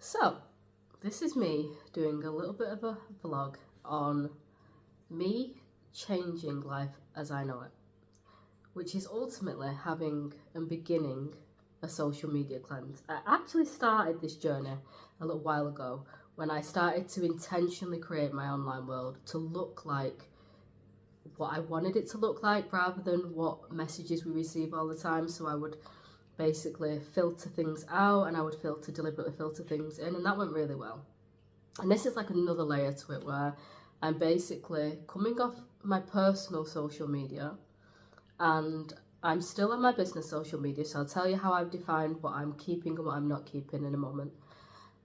So, this is me doing a little bit of a vlog on me changing life as I know it, which is ultimately having and beginning a social media cleanse. I actually started this journey a little while ago when I started to intentionally create my online world to look like what I wanted it to look like rather than what messages we receive all the time. So I would basically filter things out and I would deliberately filter things in, and that went really well. And this is like another layer to it where I'm basically coming off my personal social media and I'm still on my business social media, so I'll tell you how I've defined what I'm keeping and what I'm not keeping in a moment.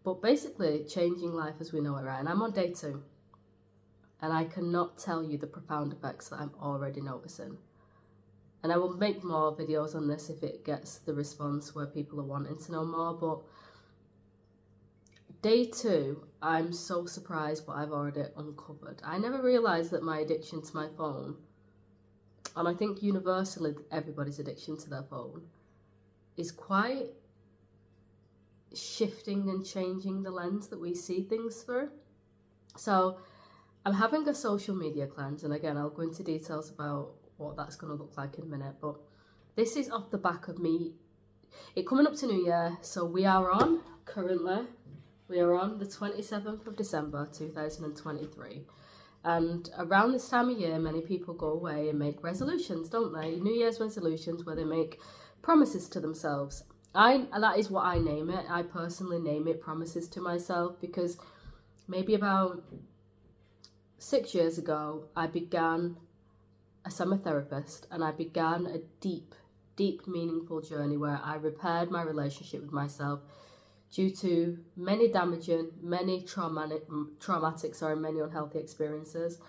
But basically changing life as we know it, right? And I'm on day 2 and I cannot tell you the profound effects that I'm already noticing. And I will make more videos on this if it gets the response where people are wanting to know more. But day 2, I'm so surprised what I've already uncovered. I never realised that my addiction to my phone, and I think universally everybody's addiction to their phone, is quite shifting and changing the lens that we see things through. So I'm having a social media cleanse, and again, I'll go into details about what that's going to look like in a minute, but this is off the back of me it coming up to New Year. So we are on the 27th of December 2023, and around this time of year many people go away and make resolutions, don't they? New Year's resolutions where they make promises to themselves. That is what I name it. I personally name it promises to myself, because maybe about 6 years ago I began as I'm a therapist, and I began a deep, meaningful journey where I repaired my relationship with myself due to many traumatic, many unhealthy experiences.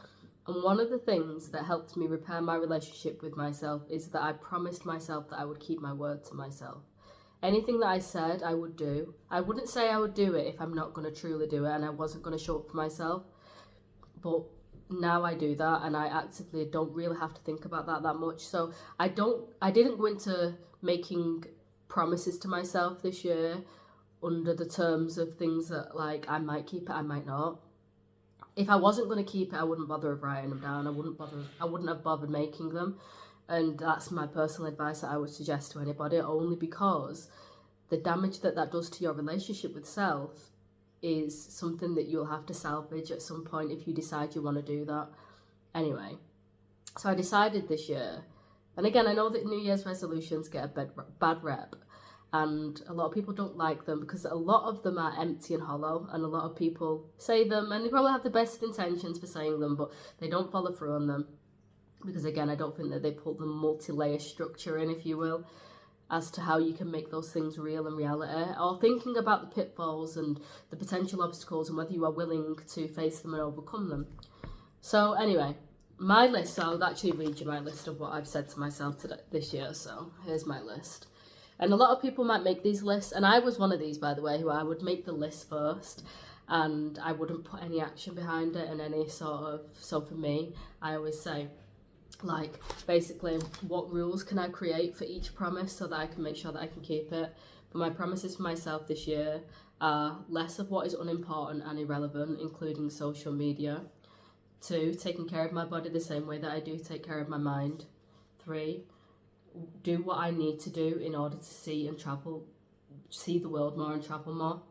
And one of the things that helped me repair my relationship with myself is that I promised myself that I would keep my word to myself. Anything that I said I would do, I wouldn't say I would do it if I'm not going to truly do it and I wasn't going to show up for myself. But now I do that, and I actively don't really have to think about that much. So I didn't go into making promises to myself this year under the terms of things that, like, I might keep it, I might not. If I wasn't going to keep it, I wouldn't bother writing them down. I wouldn't have bothered making them. And that's my personal advice that I would suggest to anybody, only because the damage that does to your relationship with self is something that you'll have to salvage at some point if you decide you want to do that. Anyway, so I decided this year, and again, I know that New Year's resolutions get a bad rep, and a lot of people don't like them because a lot of them are empty and hollow, and a lot of people say them and they probably have the best intentions for saying them, but they don't follow through on them because, again, I don't think that they put the multi-layer structure in, if you will, as to how you can make those things real in reality, or thinking about the pitfalls and the potential obstacles and whether you are willing to face them and overcome them. So anyway, my list, so I'll actually read you my list of what I've said to myself this year. So here's my list. And a lot of people might make these lists, and I was one of these, by the way, who I would make the list first and I wouldn't put any action behind it and any sort of, so for me, I always say, like, basically, what rules can I create for each promise so that I can make sure that I can keep it. But my promises for myself this year are less of what is unimportant and irrelevant, including social media. 2, taking care of my body the same way that I do take care of my mind. 3, do what I need to do in order to see the world more and travel more.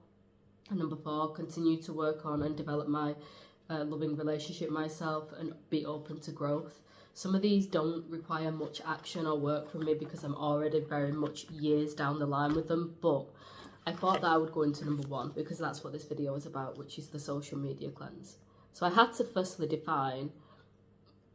And number 4, continue to work on and develop my loving relationship with myself and be open to growth. Some of these don't require much action or work from me because I'm already very much years down the line with them, but I thought that I would go into number 1 because that's what this video is about, which is the social media cleanse. So I had to firstly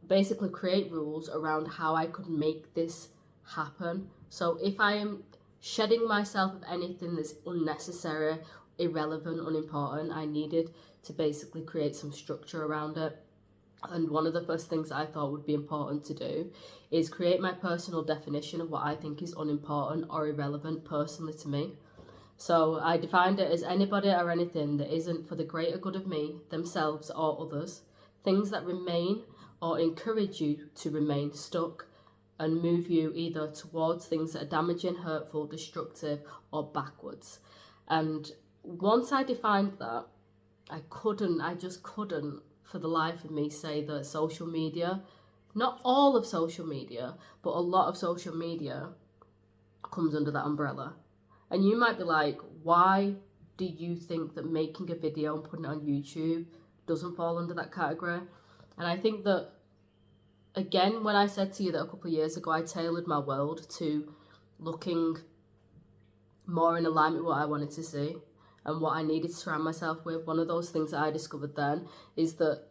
basically create rules around how I could make this happen. So if I am shedding myself of anything that's unnecessary, irrelevant, unimportant, I needed to basically create some structure around it. And one of the first things I thought would be important to do is create my personal definition of what I think is unimportant or irrelevant personally to me. So I defined it as anybody or anything that isn't for the greater good of me, themselves or others, things that remain or encourage you to remain stuck and move you either towards things that are damaging, hurtful, destructive or backwards. And once I defined that, I just couldn't for the life of me say that social media, not all of social media, but a lot of social media comes under that umbrella. And you might be like, why do you think that making a video and putting it on YouTube doesn't fall under that category? And I think that, again, when I said to you that a couple of years ago, I tailored my world to looking more in alignment with what I wanted to see and what I needed to surround myself with. One of those things that I discovered then is that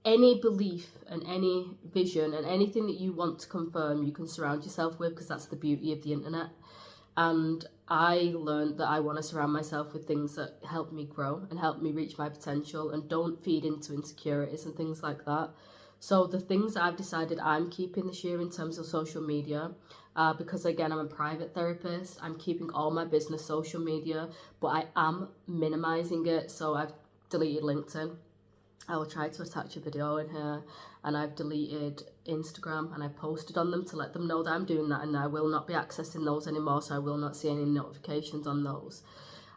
any belief and any vision and anything that you want to confirm, you can surround yourself with, because that's the beauty of the internet. And I learned that I want to surround myself with things that help me grow and help me reach my potential and don't feed into insecurities and things like that. So the things that I've decided I'm keeping this year in terms of social media, because again, I'm a private therapist, I'm keeping all my business social media, but I am minimizing it. So I've deleted LinkedIn. I will try to attach a video in here, and I've deleted Instagram, and I posted on them to let them know that I'm doing that, and I will not be accessing those anymore, so I will not see any notifications on those.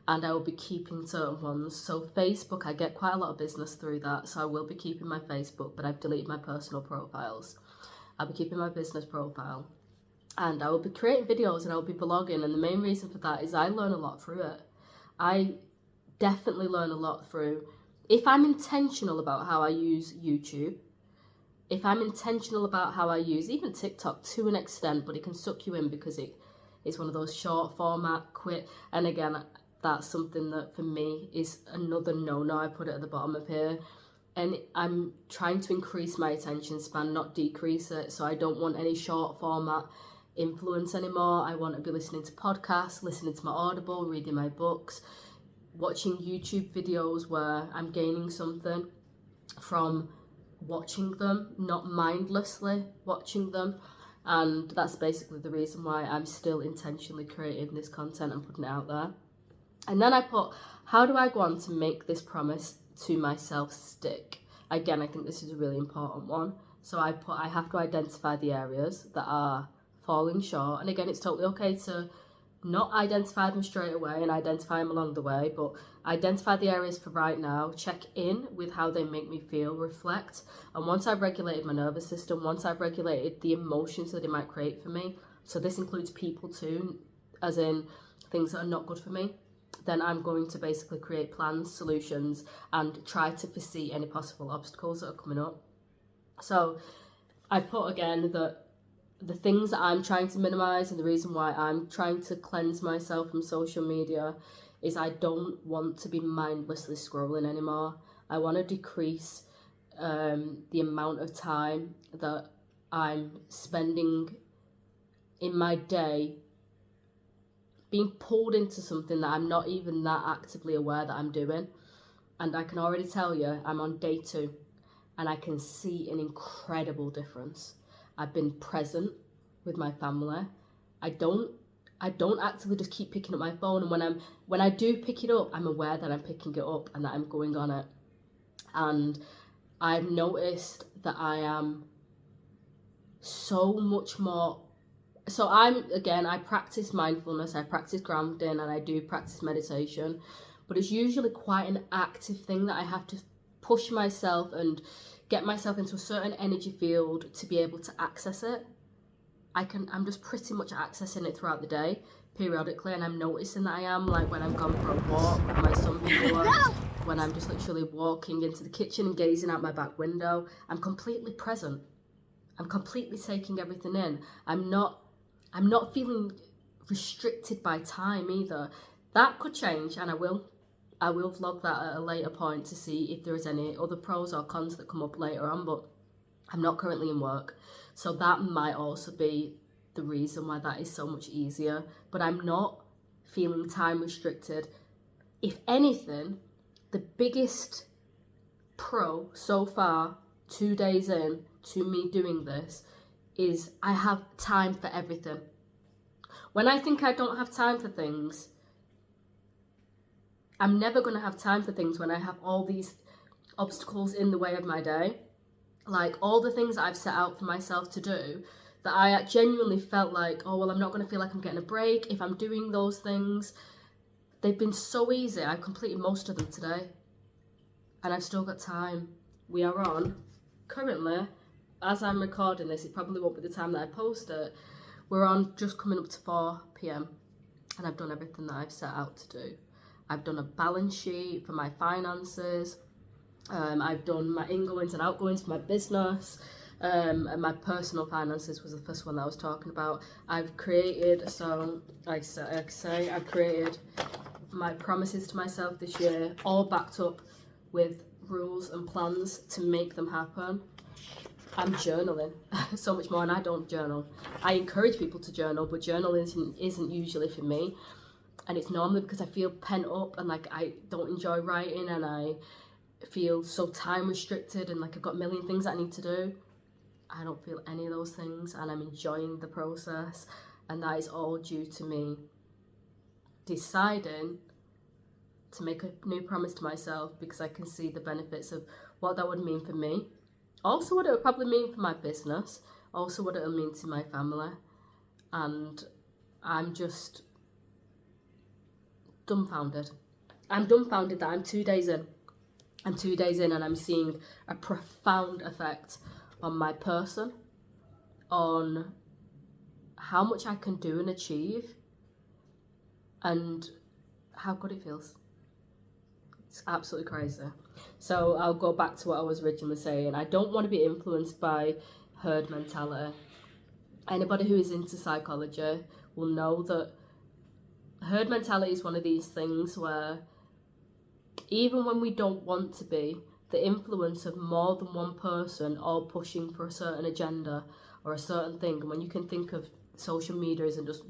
And I will be keeping certain ones. So Facebook, I get quite a lot of business through that, so I will be keeping my Facebook, but I've deleted my personal profiles. I'll be keeping my business profile, and I will be creating videos and I'll be vlogging, and the main reason for that is I learn a lot through it. I definitely learn a lot through, if I'm intentional about how I use YouTube, if I'm intentional about how I use even TikTok to an extent, but it can suck you in because it's one of those short format, quick, and again, that's something that for me is another no-no. I put it at the bottom of here. And I'm trying to increase my attention span, not decrease it. So I don't want any short format influence anymore. I want to be listening to podcasts, listening to my Audible, reading my books, watching YouTube videos where I'm gaining something from watching them, not mindlessly watching them. And that's basically the reason why I'm still intentionally creating this content and putting it out there. And then I put, how do I go on to make this promise to myself stick? Again, I think this is a really important one. So I put, I have to identify the areas that are falling short. And again, it's totally okay to not identify them straight away and identify them along the way, but identify the areas for right now, check in with how they make me feel, reflect. And once I've regulated my nervous system, once I've regulated the emotions that it might create for me, so this includes people too, as in things that are not good for me, then I'm going to basically create plans, solutions, and try to foresee any possible obstacles that are coming up. So I put again that the things that I'm trying to minimize and the reason why I'm trying to cleanse myself from social media is I don't want to be mindlessly scrolling anymore. I want to decrease the amount of time that I'm spending in my day being pulled into something that I'm not even that actively aware that I'm doing. And I can already tell you, I'm on day 2 and I can see an incredible difference. I've been present with my family. I don't actively just keep picking up my phone, and when I do pick it up, I'm aware that I'm picking it up and that I'm going on it. And I've noticed that I am so much more. So I practice mindfulness, I practice grounding, and I do practice meditation, but it's usually quite an active thing that I have to push myself and get myself into a certain energy field to be able to access it. I'm just pretty much accessing it throughout the day, periodically, and I'm noticing that I am, like when I'm gone for a walk with my son Beulah, when I'm just literally walking into the kitchen and gazing out my back window, I'm completely present. I'm completely taking everything in. I'm not feeling restricted by time either. That could change, and I will vlog that at a later point to see if there is any other pros or cons that come up later on, but I'm not currently in work. So that might also be the reason why that is so much easier, but I'm not feeling time restricted. If anything, the biggest pro so far, 2 days in to me doing this, is I have time for everything. When I think I don't have time for things, I'm never going to have time for things when I have all these obstacles in the way of my day. Like all the things that I've set out for myself to do that I genuinely felt like, oh, well, I'm not going to feel like I'm getting a break if I'm doing those things. they've been so easy. I've completed most of them today, and I've still got time. We are on, currently, as I'm recording this, it probably won't be the time that I post it, we're on just coming up to 4 p.m. and I've done everything that I've set out to do. I've done a balance sheet for my finances. I've done my incomings and outgoings for my business. And my personal finances was the first one that I was talking about. I've created, so like I say, I've created my promises to myself this year, all backed up with rules and plans to make them happen. I'm journaling so much more, and I don't journal. I encourage people to journal, but journaling isn't usually for me. And it's normally because I feel pent up and like I don't enjoy writing, and I feel so time restricted, and like I've got a million things that I need to do. I don't feel any of those things, and I'm enjoying the process. And that is all due to me deciding to make a new promise to myself, because I can see the benefits of what that would mean for me. Also what it would probably mean for my business, also what it will mean to my family. And I'm just dumbfounded. I'm dumbfounded that I'm 2 days in. I'm 2 days in and I'm seeing a profound effect on my person, on how much I can do and achieve, and how good it feels. It's absolutely crazy. So I'll go back to what I was originally saying. I don't want to be influenced by herd mentality. Anybody who is into psychology will know that herd mentality is one of these things where even when we don't want to be, the influence of more than one person all pushing for a certain agenda or a certain thing, and when you can think of social media isn't just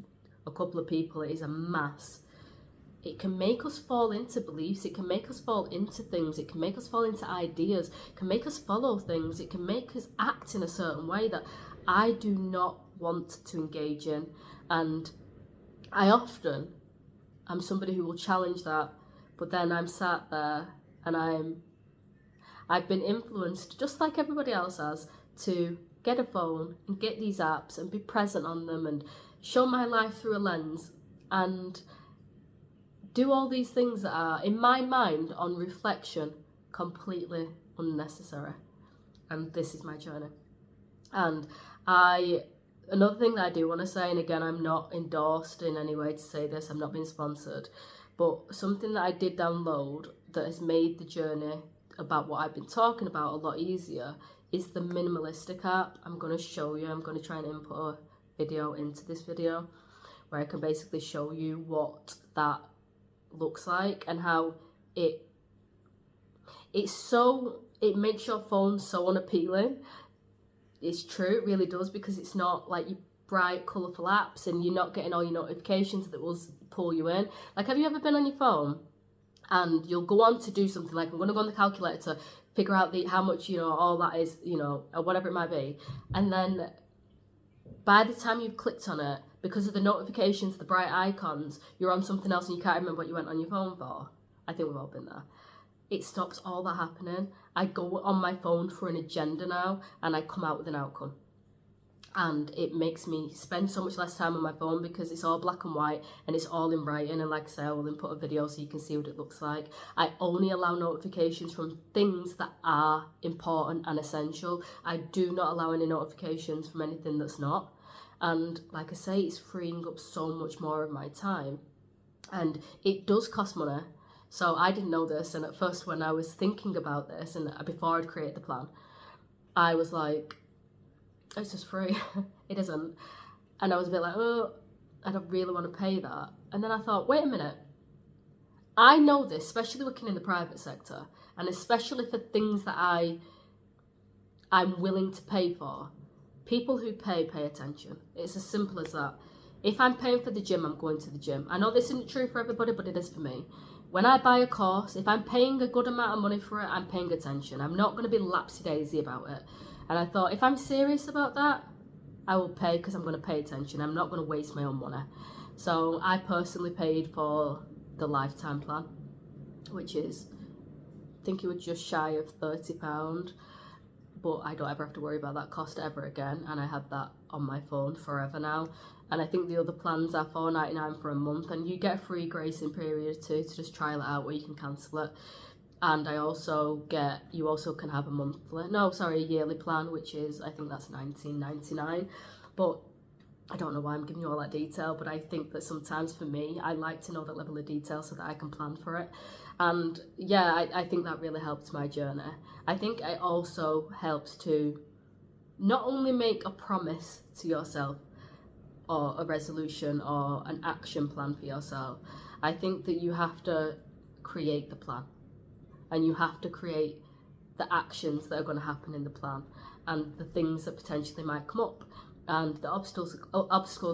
a couple of people, it is a mass. It can make us fall into beliefs, it can make us fall into things, it can make us fall into ideas, it can make us follow things, it can make us act in a certain way that I do not want to engage in. And I'm somebody who will challenge that, but then I'm sat there and I've been influenced, just like everybody else has, to get a phone and get these apps and be present on them and show my life through a lens and do all these things that are, in my mind, on reflection, completely unnecessary. And this is my journey. And another thing that I do want to say, and again, I'm not endorsed in any way to say this, I'm not being sponsored, but something that I did download that has made the journey about what I've been talking about a lot easier is the Minimalistic app. I'm going to show you, I'm going to try and input a video into this video where I can basically show you what that looks like and how it makes your phone so unappealing. It's true, it really does, because it's not like your bright colourful apps and you're not getting all your notifications that will pull you in. Like, have you ever been on your phone and you'll go on to do something, like I'm going to go on the calculator to figure out how much, all that is, or whatever it might be, and then by the time you've clicked on it, because of the notifications, the bright icons, you're on something else and you can't remember what you went on your phone for. I think we've all been there. It stops all that happening. I go on my phone for an agenda now and I come out with an outcome. And it makes me spend so much less time on my phone because it's all black and white and it's all in writing. And like I say, I will input a video so you can see what it looks like. I only allow notifications from things that are important and essential. I do not allow any notifications from anything that's not. And like I say, it's freeing up so much more of my time. And it does cost money. So I didn't know this. And at first when I was thinking about this and before I'd created the plan, I was like, it's just free. It isn't. And I was a bit like, oh, I don't really want to pay that. And then I thought, wait a minute. I know this, especially working in the private sector, and especially for things that I'm willing to pay for. People who pay attention. It's as simple as that. If I'm paying for the gym, I'm going to the gym. I know this isn't true for everybody, but it is for me. When I buy a course, if I'm paying a good amount of money for it, I'm paying attention. I'm not going to be lapsy-daisy about it. And I thought, if I'm serious about that, I will pay because I'm going to pay attention. I'm not going to waste my own money. So I personally paid for the lifetime plan, which is, I think it was just shy of £30. but I don't ever have to worry about that cost ever again, and I have that on my phone forever now. And I think the other plans are $4.99 for a month, and you get a free gracing period too to just trial it out where you can cancel it. And you also can have a yearly plan, which is, I think that's $19.99. But I don't know why I'm giving you all that detail, but I think that sometimes for me, I like to know that level of detail so that I can plan for it. And yeah, I think that really helped my journey. I think it also helps to not only make a promise to yourself or a resolution or an action plan for yourself. I think that you have to create the plan, and you have to create the actions that are going to happen in the plan, and the things that potentially might come up, and the obstacles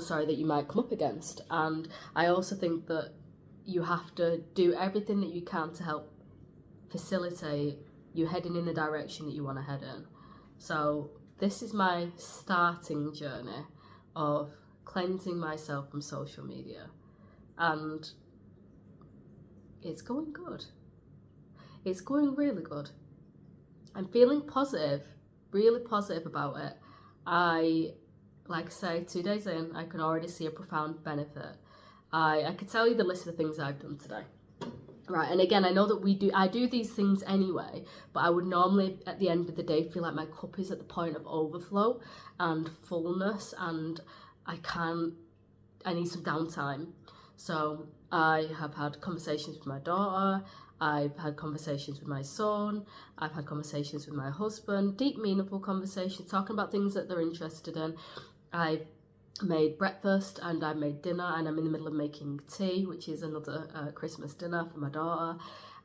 that you might come up against. And I also think that you have to do everything that you can to help facilitate you heading in the direction that you want to head in. So this is my starting journey of cleansing myself from social media, and it's going good. It's going really good. I'm feeling positive, really positive about it. Like I say, 2 days in, I can already see a profound benefit. I could tell you the list of things I've done today. Right, and again, I know that I do these things anyway, but I would normally, at the end of the day, feel like my cup is at the point of overflow and fullness, and I need some downtime. So I have had conversations with my daughter, I've had conversations with my son, I've had conversations with my husband, deep, meaningful conversations, talking about things that they're interested in. I've made breakfast and I've made dinner, and I'm in the middle of making tea, which is another Christmas dinner for my daughter.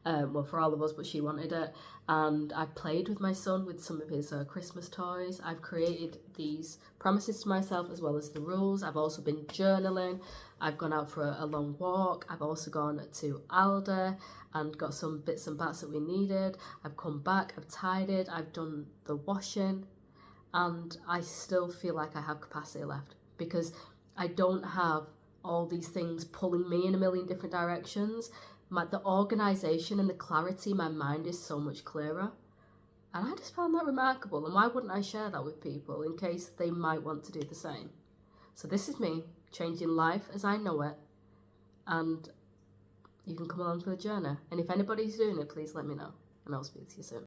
Well, for all of us, but she wanted it. And I played with my son with some of his Christmas toys. I've created these promises to myself as well as the rules. I've also been journaling. I've gone out for a long walk. I've also gone to Aldi and got some bits and bats that we needed. I've come back, I've tidied, I've done the washing, and I still feel like I have capacity left because I don't have all these things pulling me in a million different directions. The organisation and the clarity in my mind is so much clearer. And I just found that remarkable. And why wouldn't I share that with people in case they might want to do the same? So this is me changing life as I know it. And you can come along for the journey. And if anybody's doing it, please let me know. And I'll speak to you soon.